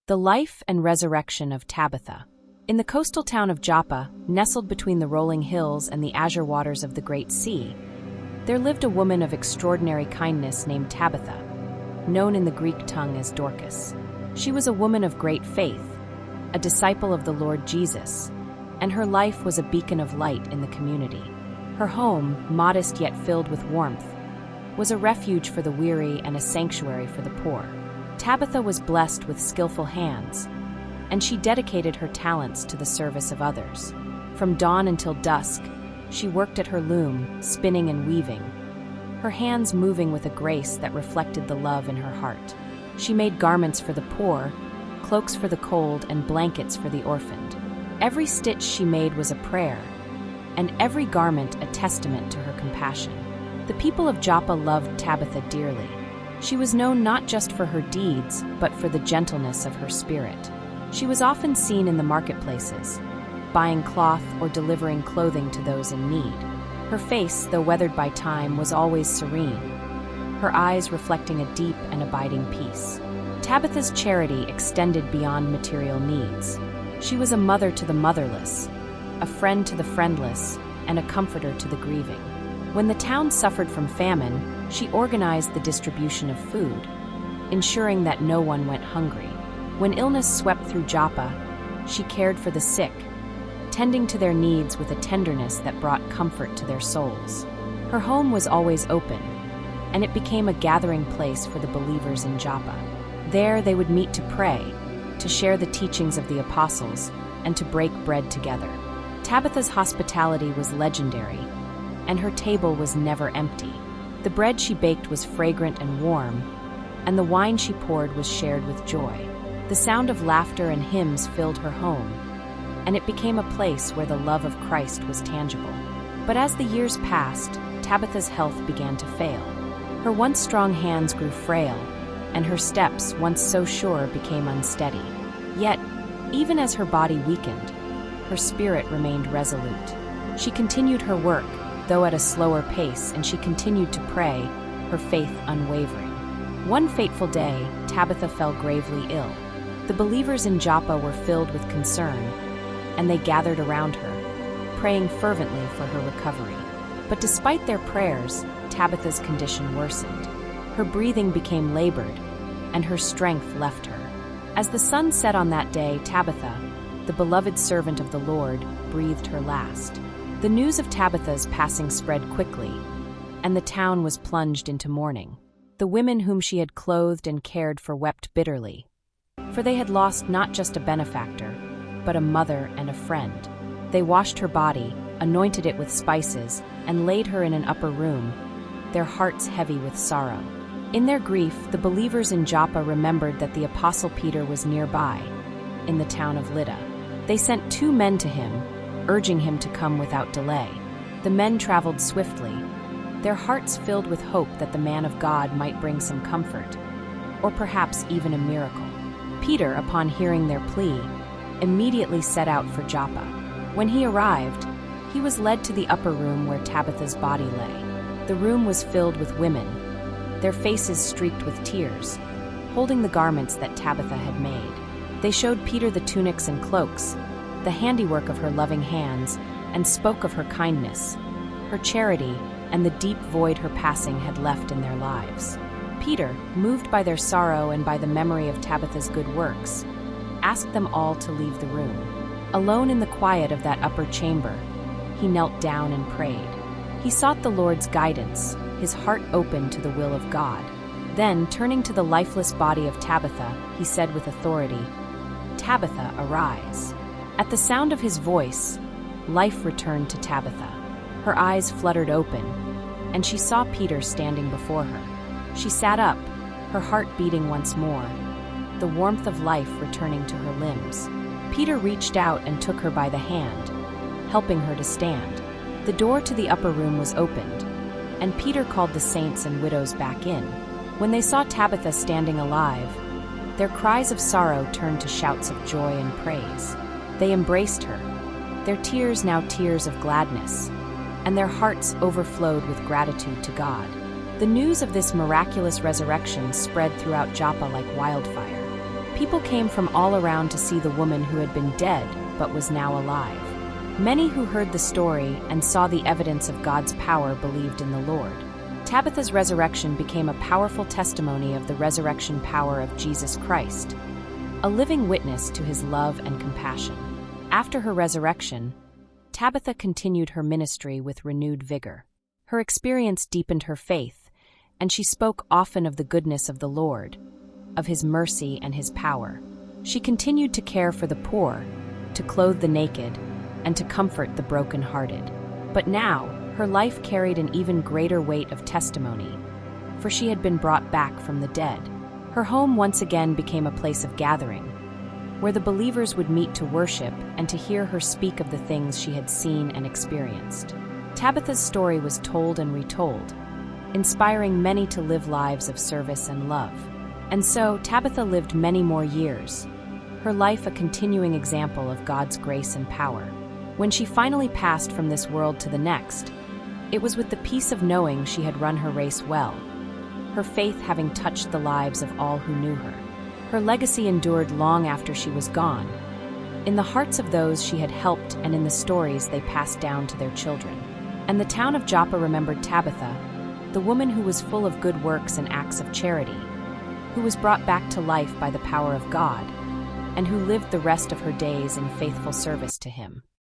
The life and resurrection of Tabitha. In the coastal town of Joppa, nestled between the rolling hills and the azure waters of the Great Sea, there lived a woman of extraordinary kindness named Tabitha, known in the Greek tongue as Dorcas. She was a woman of great faith, a disciple of the Lord Jesus, and her life was a beacon of light in the community. Her home, modest yet filled with warmth, was a refuge for the weary and a sanctuary for the poor. Tabitha was blessed with skillful hands, and she dedicated her talents to the service of others. From dawn until dusk, she worked at her loom, spinning and weaving, her hands moving with a grace that reflected the love in her heart. She made garments for the poor, cloaks for the cold, and blankets for the orphaned. Every stitch she made was a prayer, and every garment a testament to her compassion. The people of Joppa loved Tabitha dearly. She was known not just for her deeds, but for the gentleness of her spirit. She was often seen in the marketplaces, buying cloth or delivering clothing to those in need. Her face, though weathered by time, was always serene, her eyes reflecting a deep and abiding peace. Tabitha's charity extended beyond material needs. She was a mother to the motherless, a friend to the friendless, and a comforter to the grieving. When the town suffered from famine, she organized the distribution of food, ensuring that no one went hungry. When illness swept through Joppa, she cared for the sick, tending to their needs with a tenderness that brought comfort to their souls. Her home was always open, and it became a gathering place for the believers in Joppa. There they would meet to pray, to share the teachings of the apostles, and to break bread together. Tabitha's hospitality was legendary, and her table was never empty. The bread she baked was fragrant and warm, and the wine she poured was shared with joy. The sound of laughter and hymns filled her home, and it became a place where the love of Christ was tangible. But as the years passed, Tabitha's health began to fail. Her once strong hands grew frail, and her steps, once so sure, became unsteady. Yet, even as her body weakened, her spirit remained resolute. She continued her work, though at a slower pace, and she continued to pray, her faith unwavering. One fateful day, Tabitha fell gravely ill. The believers in Joppa were filled with concern, and they gathered around her, praying fervently for her recovery. But despite their prayers, Tabitha's condition worsened. Her breathing became labored, and her strength left her. As the sun set on that day, Tabitha, the beloved servant of the Lord, breathed her last. The news of Tabitha's passing spread quickly, and the town was plunged into mourning. The women whom she had clothed and cared for wept bitterly, for they had lost not just a benefactor, but a mother and a friend. They washed her body, anointed it with spices, and laid her in an upper room, their hearts heavy with sorrow. In their grief, the believers in Joppa remembered that the Apostle Peter was nearby, in the town of Lydda. They sent 2 men to him, urging him to come without delay. The men traveled swiftly, their hearts filled with hope that the man of God might bring some comfort, or perhaps even a miracle. Peter, upon hearing their plea, immediately set out for Joppa. When he arrived, he was led to the upper room where Tabitha's body lay. The room was filled with women, their faces streaked with tears, holding the garments that Tabitha had made. They showed Peter the tunics and cloaks, the handiwork of her loving hands, and spoke of her kindness, her charity, and the deep void her passing had left in their lives. Peter, moved by their sorrow and by the memory of Tabitha's good works, asked them all to leave the room. Alone in the quiet of that upper chamber, he knelt down and prayed. He sought the Lord's guidance, his heart open to the will of God. Then, turning to the lifeless body of Tabitha, he said with authority, "Tabitha, arise." At the sound of his voice, life returned to Tabitha. Her eyes fluttered open, and she saw Peter standing before her. She sat up, her heart beating once more, the warmth of life returning to her limbs. Peter reached out and took her by the hand, helping her to stand. The door to the upper room was opened, and Peter called the saints and widows back in. When they saw Tabitha standing alive, their cries of sorrow turned to shouts of joy and praise. They embraced her, their tears now tears of gladness, and their hearts overflowed with gratitude to God. The news of this miraculous resurrection spread throughout Joppa like wildfire. People came from all around to see the woman who had been dead but was now alive. Many who heard the story and saw the evidence of God's power believed in the Lord. Tabitha's resurrection became a powerful testimony of the resurrection power of Jesus Christ, a living witness to his love and compassion. After her resurrection, Tabitha continued her ministry with renewed vigor. Her experience deepened her faith, and she spoke often of the goodness of the Lord, of his mercy and his power. She continued to care for the poor, to clothe the naked, and to comfort the broken-hearted. But now, her life carried an even greater weight of testimony, for she had been brought back from the dead. Her home once again became a place of gathering, where the believers would meet to worship and to hear her speak of the things she had seen and experienced. Tabitha's story was told and retold, inspiring many to live lives of service and love. And so, Tabitha lived many more years, her life a continuing example of God's grace and power. When she finally passed from this world to the next, it was with the peace of knowing she had run her race well, her faith having touched the lives of all who knew her. Her legacy endured long after she was gone, in the hearts of those she had helped and in the stories they passed down to their children. And the town of Joppa remembered Tabitha, the woman who was full of good works and acts of charity, who was brought back to life by the power of God, and who lived the rest of her days in faithful service to him.